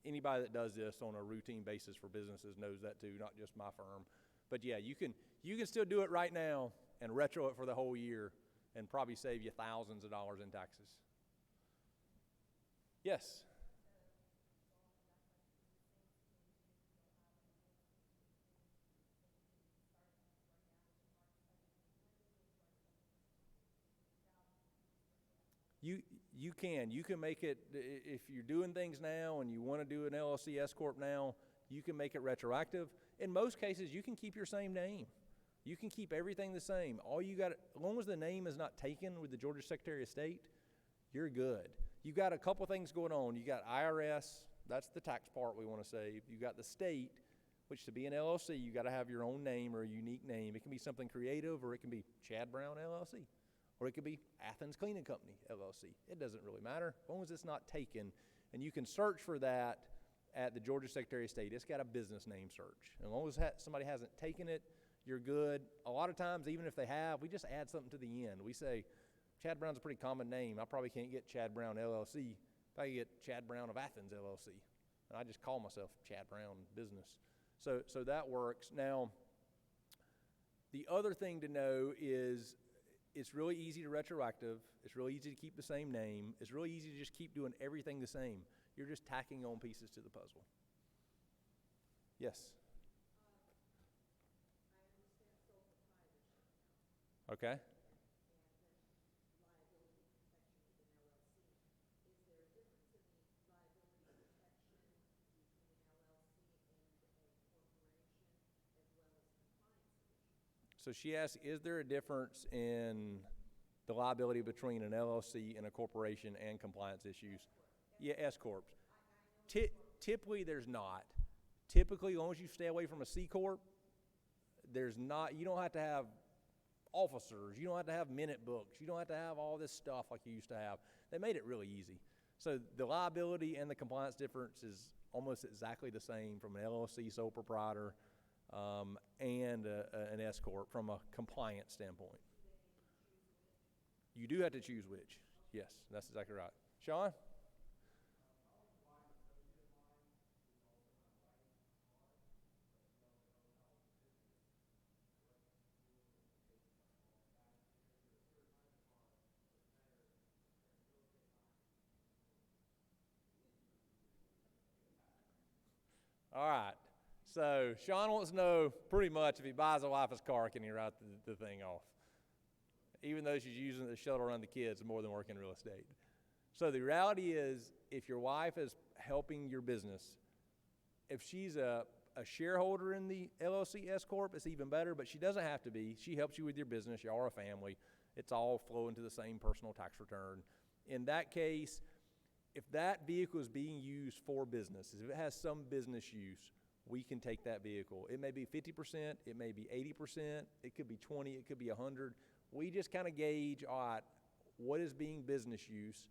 anybody that does this on a routine basis for businesses knows that too, not just my firm. But yeah, you can still do it right now and retro it for the whole year and probably save you thousands of dollars in taxes. Yes? You can make it, if you're doing things now and you want to do an Llc S Corp now, you can make it retroactive. In most cases, you can keep your same name. You can keep everything the same. All you got, as long as the name is not taken with the Georgia Secretary of State, you're good. You got a couple things going on. You got IRS, that's the tax part we want to save. You got the state, which to be an LLC, you got to have your own name or a unique name. It can be something creative, or it can be Chad Brown LLC, or it could be Athens Cleaning Company LLC. It doesn't really matter as long as it's not taken. And you can search for that at the Georgia Secretary of State. It's got a business name search. As long as somebody hasn't taken it, you're good. A lot of times, even if they have, we just add something to the end. We say, Chad Brown's a pretty common name. I probably can't get Chad Brown LLC. If I get Chad Brown of Athens LLC, and I just call myself Chad Brown Business. So that works. Now, the other thing to know is it's really easy to retroactive. It's really easy to keep the same name. It's really easy to just keep doing everything the same. You're just tacking on pieces to the puzzle. Yes? Okay. So she asked, is there a difference in the liability between an LLC and a corporation and compliance issues? Yeah, S Corp. Typically, there's not. Typically, as long as you stay away from a C Corp, there's not. You don't have to have officers. You don't have to have minute books. You don't have to have all this stuff like you used to have. They made it really easy. So the liability and the compliance difference is almost exactly the same from an LLC sole proprietor and an S Corp from a compliance standpoint. You do have to choose which. Yes, that's exactly right. Sean? All right. So Sean wants to know pretty much if he buys a wife's car, can he write the thing off? Even though she's using it to shuttle around the kids more than working in real estate. So the reality is, if your wife is helping your business, if she's a shareholder in the Llc S Corp, it's even better, but she doesn't have to be. She helps you with your business. Y'all are a family. It's all flowing to the same personal tax return. In that case, if that vehicle is being used for business, if it has some business use, we can take that vehicle. It may be 50%, it may be 80%, it could be 20, it could be 100. We just kind of gauge, all right, what is being business use.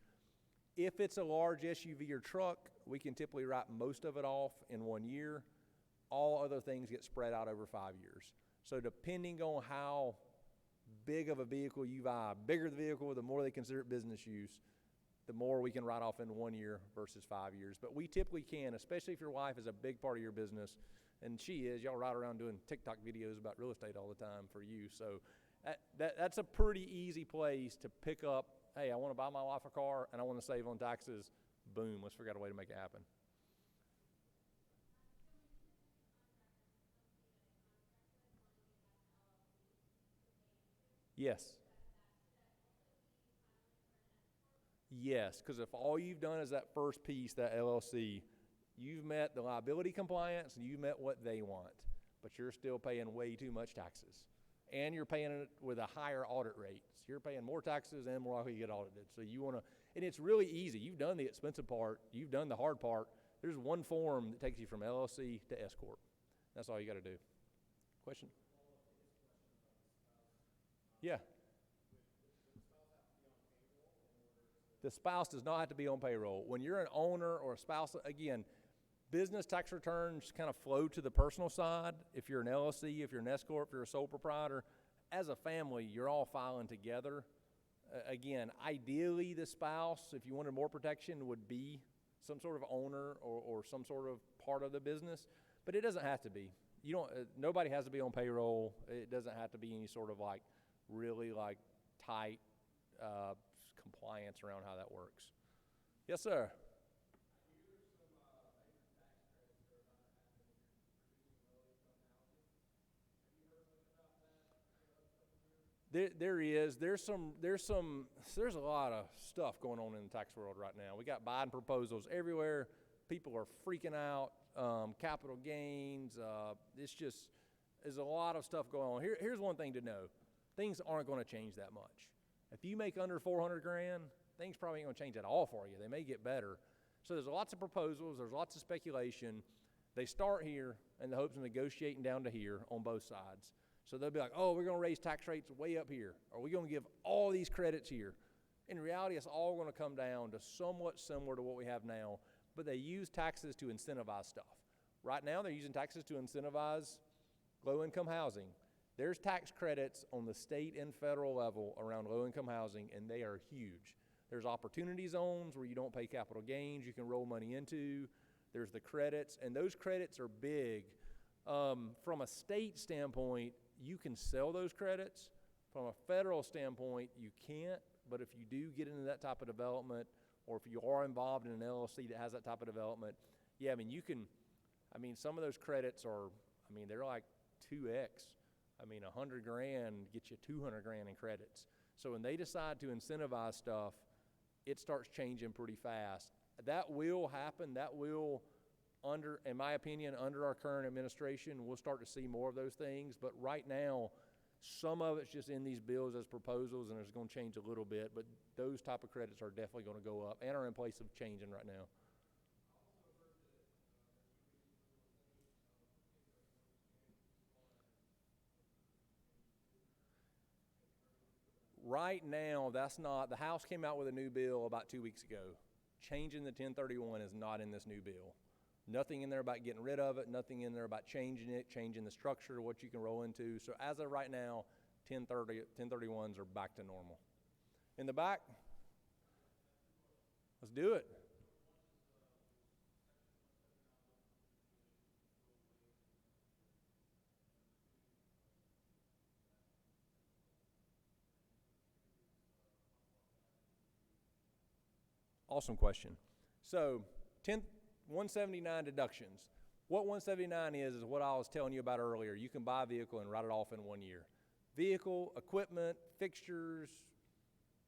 If it's a large SUV or truck, we can typically write most of it off in 1 year. All other things get spread out over 5 years. So depending on how big of a vehicle you buy, bigger the vehicle, the more they consider it business use, the more we can write off in 1 year versus 5 years. But we typically can, especially if your wife is a big part of your business, and she is. Y'all ride around doing TikTok videos about real estate all the time for you. So that's a pretty easy place to pick up, hey, I want to buy my wife a car, and I want to save on taxes. Boom, let's figure out a way to make it happen. Yes. Yes, because if all you've done is that first piece, that LLC, you've met the liability compliance and you've met what they want, but you're still paying way too much taxes. And you're paying it with a higher audit rate. So you're paying more taxes and more likely to get audited. So you want to, and it's really easy. You've done the expensive part. You've done the hard part. There's one form that takes you from LLC to S Corp. That's all you got to do. Question? Yeah. The spouse does not have to be on payroll. When you're an owner or a spouse, again, business tax returns kind of flow to the personal side. If you're an LLC, if you're an S Corp, if you're a sole proprietor, as a family, you're all filing together. Again, ideally the spouse, if you wanted more protection, would be some sort of owner or some sort of part of the business, but it doesn't have to be. You don't. Nobody has to be on payroll. It doesn't have to be any sort of like really like tight compliance around how that works. Yes, sir. There's a lot of stuff going on in the tax world right now. We got Biden proposals everywhere. People are freaking out. Capital gains. There's a lot of stuff going on. Here's one thing to know. Things aren't going to change that much. If you make under 400 grand, things probably ain't going to change at all for you. They may get better. So there's lots of proposals. There's lots of speculation. They start here in the hopes of negotiating down to here on both sides. So they'll be like, oh, we're going to raise tax rates way up here, or we're going to give all these credits here. In reality, it's all going to come down to somewhat similar to what we have now, but they use taxes to incentivize stuff. Right now, they're using taxes to incentivize low-income housing. There's tax credits on the state and federal level around low-income housing, and they are huge. There's opportunity zones where you don't pay capital gains, you can roll money into. There's the credits, and those credits are big. From a state standpoint, you can sell those credits. From a federal standpoint, you can't, but if you do get into that type of development, or if you are involved in an LLC that has that type of development, yeah, I mean, you can, I mean, some of those credits are, I mean, they're like 2x. I mean, $100,000 gets you $200,000 in credits. So when they decide to incentivize stuff, it starts changing pretty fast. That will happen. That will, in my opinion, under our current administration, we'll start to see more of those things. But right now, some of it's just in these bills as proposals, and it's going to change a little bit. But those type of credits are definitely going to go up and are in place of changing right now. Right now, that's not, the House came out with a new bill about 2 weeks ago. Changing the 1031 is not in this new bill. Nothing in there about getting rid of it, nothing in there about changing it, changing the structure, what you can roll into. So as of right now, 1031s are back to normal. In the back, let's do it. Awesome question. So 179 deductions. What 179 is what I was telling you about earlier. You can buy a vehicle and write it off in 1 year. Vehicle, equipment, fixtures,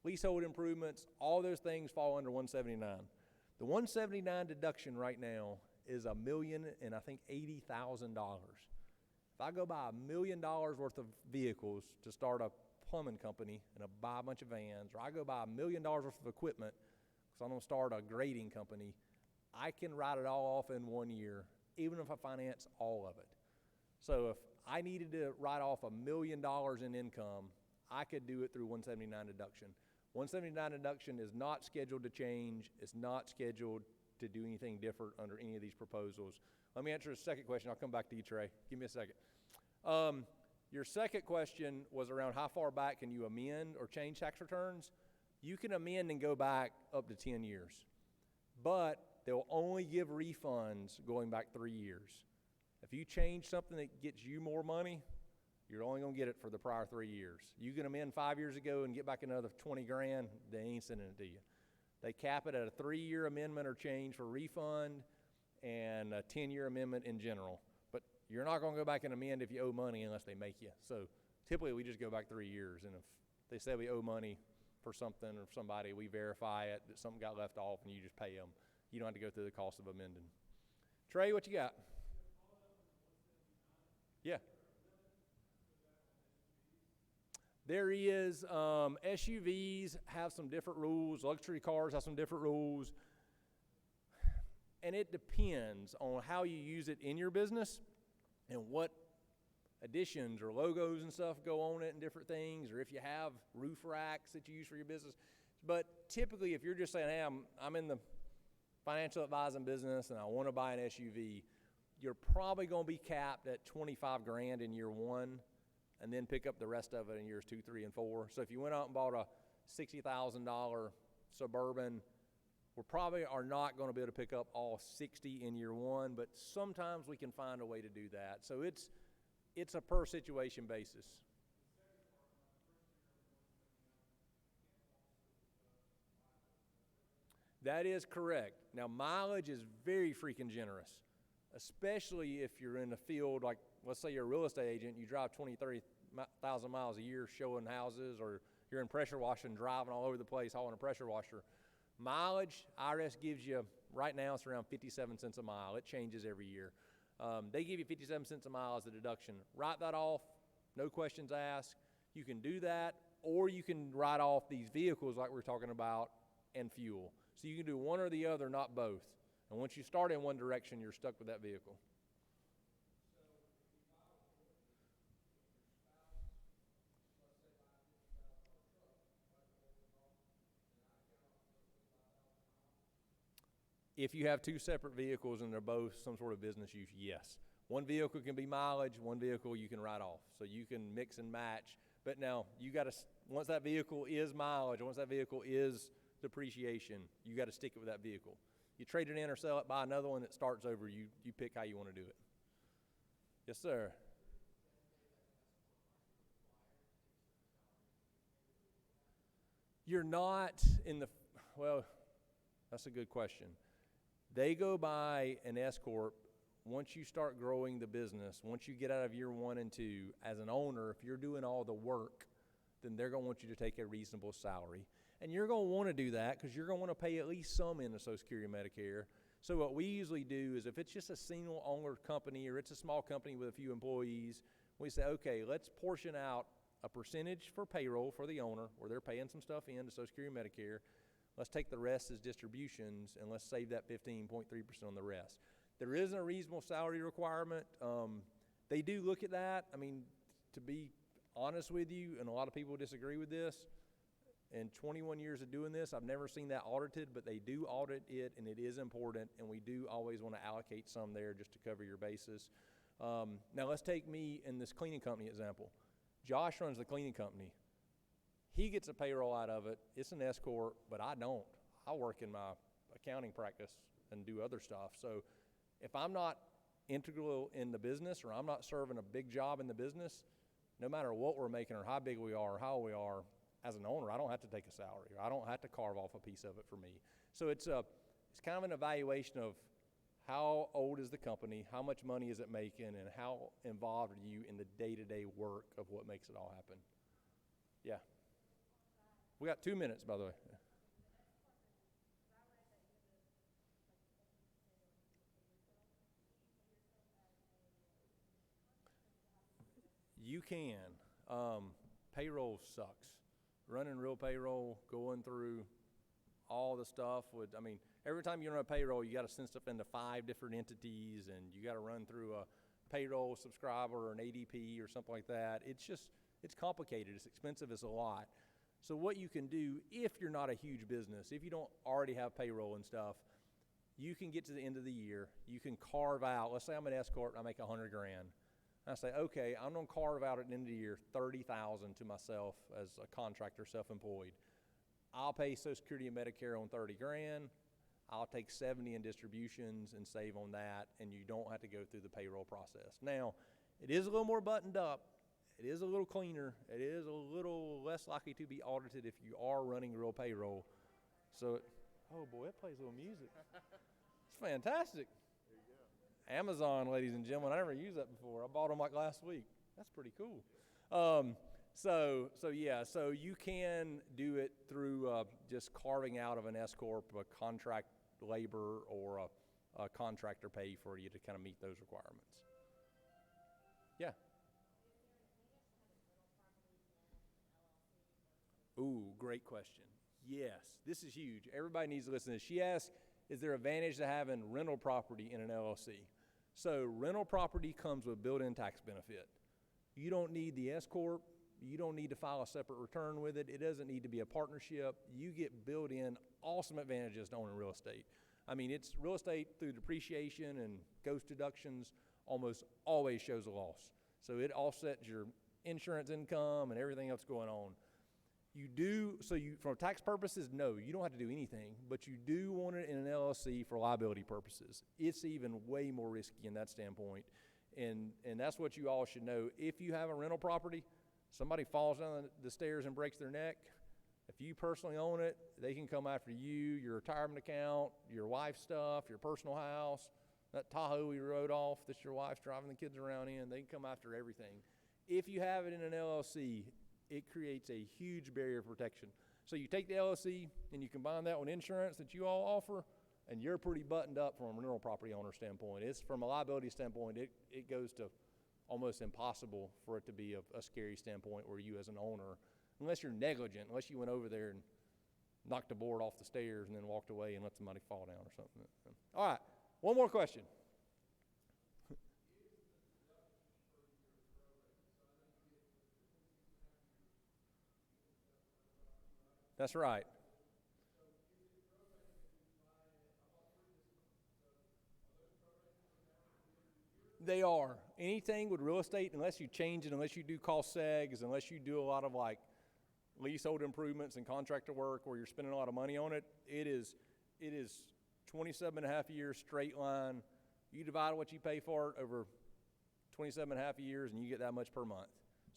leasehold improvements, all those things fall under 179. The 179 deduction right now is $1,080,000. If I go buy $1 million worth of vehicles to start a plumbing company and buy a bunch of vans, or I go buy $1 million worth of equipment because I'm going to start a grading company, I can write it all off in 1 year, even if I finance all of it. So if I needed to write off $1 million in income, I could do it through 179 deduction. 179 deduction is not scheduled to change. It's not scheduled to do anything different under any of these proposals. Let me answer the second question. I'll come back to you, Trey. Give me a second. Your second question was around how far back can you amend or change tax returns? You can amend and go back up to 10 years, but they'll only give refunds going back 3 years. If you change something that gets you more money, you're only going to get it for the prior 3 years. You can amend 5 years ago and get back another 20 grand, they ain't sending it to you. They cap it at a 3-year amendment or change for refund and a 10-year amendment in general. But you're not going to go back and amend if you owe money unless they make you. So typically we just go back 3 years, and if they say we owe money for something or somebody, we verify it, that something got left off, and you just pay them. You don't have to go through the cost of amending. Trey, what you got? Yeah. There is, SUVs have some different rules. Luxury cars have some different rules. And it depends on how you use it in your business and what additions or logos and stuff go on it and different things, or if you have roof racks that you use for your business. But typically, if you're just saying, hey, I'm in the financial advising business and I want to buy an SUV, you're probably going to be capped at 25 grand in year 1 and then pick up the rest of it in years 2, 3, and 4. So if you went out and bought a $60,000 Suburban, we probably are not going to be able to pick up all 60 in year 1, but sometimes we can find a way to do that. So it's a per situation basis. That is correct. Now, mileage is very freaking generous, especially if you're in a field like, let's say you're a real estate agent, you drive 20, 30,000 miles a year showing houses, or you're in pressure washing, driving all over the place, hauling a pressure washer. Mileage, IRS gives you, right now it's around 57 cents a mile. It changes every year. They give you 57 cents a mile as a deduction. Write that off, no questions asked. You can do that, or you can write off these vehicles like we're talking about and fuel. So you can do one or the other, not both. And once you start in one direction, you're stuck with that vehicle. If you have two separate vehicles and they're both some sort of business use, yes. One vehicle can be mileage, one vehicle you can write off. So you can mix and match. But now you got to, once that vehicle is mileage, once that vehicle is depreciation, you got to stick it with that vehicle. You trade it in or sell it, buy another one that starts over, you pick how you want to do it. Yes, sir. You're not in the, well, that's a good question. They go by an S Corp. Once you start growing the business, once you get out of year 1 and 2, as an owner, if you're doing all the work, then they're going to want you to take a reasonable salary. And you're going to want to do that because you're going to want to pay at least some into Social Security and Medicare. So what we usually do is if it's just a single owner company or it's a small company with a few employees, we say, okay, let's portion out a percentage for payroll for the owner where they're paying some stuff into Social Security and Medicare. Let's take the rest as distributions and let's save that 15.3% on the rest. There isn't a reasonable salary requirement. They do look at that. I mean, to be honest with you, and a lot of people disagree with this, in 21 years of doing this, I've never seen that audited, but they do audit it, and it is important, and we do always want to allocate some there just to cover your basis. Now, let's take me and this cleaning company example. Josh runs the cleaning company. He gets a payroll out of it. It's an S Corp, but I don't. I work in my accounting practice and do other stuff. So if I'm not integral in the business or I'm not serving a big job in the business, no matter what we're making or how big we are or how we are, as an owner, I don't have to take a salary or I don't have to carve off a piece of it for me. So it's kind of an evaluation of how old is the company, how much money is it making, and how involved are you in the day-to-day work of what makes it all happen. Yeah. We got 2 minutes, by the way. You can. Payroll sucks. Running real payroll, going through all the stuff every time you run a payroll, you got to send stuff into 5 different entities, and you got to run through a payroll subscriber or an ADP or something like that. It's complicated. It's expensive. It's a lot. So what you can do, if you're not a huge business, if you don't already have payroll and stuff, you can get to the end of the year. You can carve out. Let's say I'm an S Corp and I make $100,000. I say, okay, I'm going to carve out at the end of the year $30,000 to myself as a contractor, self-employed. I'll pay Social Security and Medicare on $30,000. I'll take 70 in distributions and save on that, and you don't have to go through the payroll process. Now, it is a little more buttoned up. It is a little cleaner. It is a little less likely to be audited if you are running real payroll. So, oh boy, it plays a little music. It's fantastic. There you go. Amazon, ladies and gentlemen, I never used that before. I bought them like last week. That's pretty cool. So you can do it through just carving out of an S Corp, a contract labor, or a contractor pay for you to kind of meet those requirements. Yeah. Ooh, great question. Yes, this is huge. Everybody needs to listen to this. She asked, is there advantage to having rental property in an LLC? So rental property comes with built-in tax benefit. You don't need the S Corp. You don't need to file a separate return with it. It doesn't need to be a partnership. You get built-in awesome advantages to owning real estate. I mean, it's real estate through depreciation and ghost deductions almost always shows a loss. So it offsets your insurance income and everything else going on. You do, for tax purposes, no, you don't have to do anything, but you do want it in an LLC for liability purposes. It's even way more risky in that standpoint. And that's what you all should know. If you have a rental property, somebody falls down the stairs and breaks their neck, if you personally own it, they can come after you, your retirement account, your wife's stuff, your personal house, that Tahoe we rode off that your wife's driving the kids around in, they can come after everything. If you have it in an LLC, it creates a huge barrier of protection. So you take the LLC and you combine that with insurance that you all offer, and you're pretty buttoned up from a rental property owner standpoint. It's from a liability standpoint, it goes to almost impossible for it to be a scary standpoint where you as an owner, unless you're negligent, unless you went over there and knocked a board off the stairs and then walked away and let somebody fall down or something. All right, one more question. That's right. They are. Anything with real estate, unless you change it, unless you do cost segs, unless you do a lot of like leasehold improvements and contractor work where you're spending a lot of money on it, it is 27 and a half years straight line. You divide what you pay for it over 27 and a half years, and you get that much per month.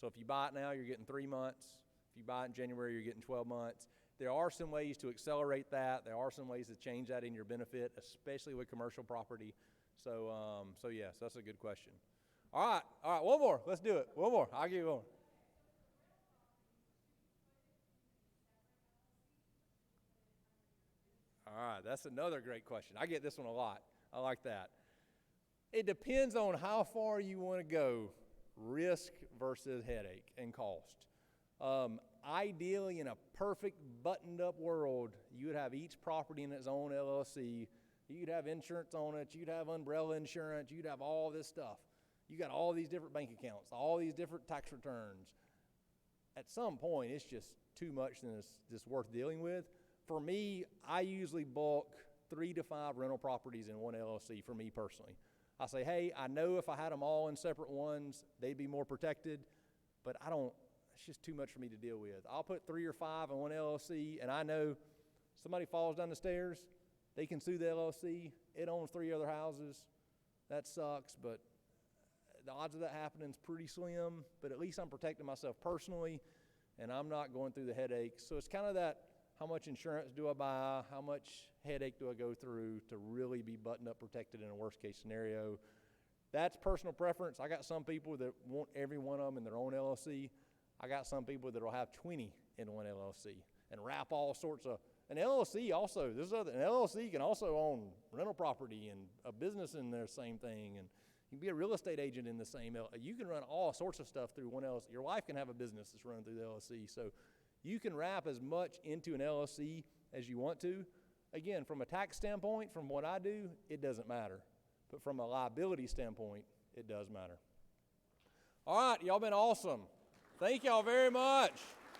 So if you buy it now, you're getting 3 months. If you buy it in January, you're getting 12 months. There are some ways to accelerate that. There are some ways to change that in your benefit, especially with commercial property. So yes, that's a good question. All right, one more. Let's do it. One more. I'll give you one. All right, that's another great question. I get this one a lot. I like that. It depends on how far you want to go, risk versus headache and cost. Ideally, in a perfect buttoned-up world, you would have each property in its own LLC. You'd have insurance on it. You'd have umbrella insurance. You'd have all this stuff. You got all these different bank accounts, all these different tax returns. At some point, it's just too much than it's just worth dealing with. For me, I usually bulk 3 to 5 rental properties in one LLC for me personally. I say, hey, I know if I had them all in separate ones, they'd be more protected, but it's just too much for me to deal with. I'll put 3 or 5 in one LLC, and I know somebody falls down the stairs, they can sue the LLC. It owns 3 other houses. That sucks, but the odds of that happening is pretty slim, but at least I'm protecting myself personally, and I'm not going through the headaches. So it's kind of that, how much insurance do I buy? How much headache do I go through to really be buttoned up, protected in a worst case scenario? That's personal preference. I got some people that want every one of them in their own LLC. I got some people that will have 20 in one LLC and wrap all sorts of. An LLC also, an LLC can also own rental property and a business in there, same thing, and you can be a real estate agent in the same LLC. You can run all sorts of stuff through one LLC. Your wife can have a business that's run through the LLC. So you can wrap as much into an LLC as you want to. Again, from a tax standpoint, from what I do, it doesn't matter. But from a liability standpoint, it does matter. All right, y'all been awesome. Thank y'all very much.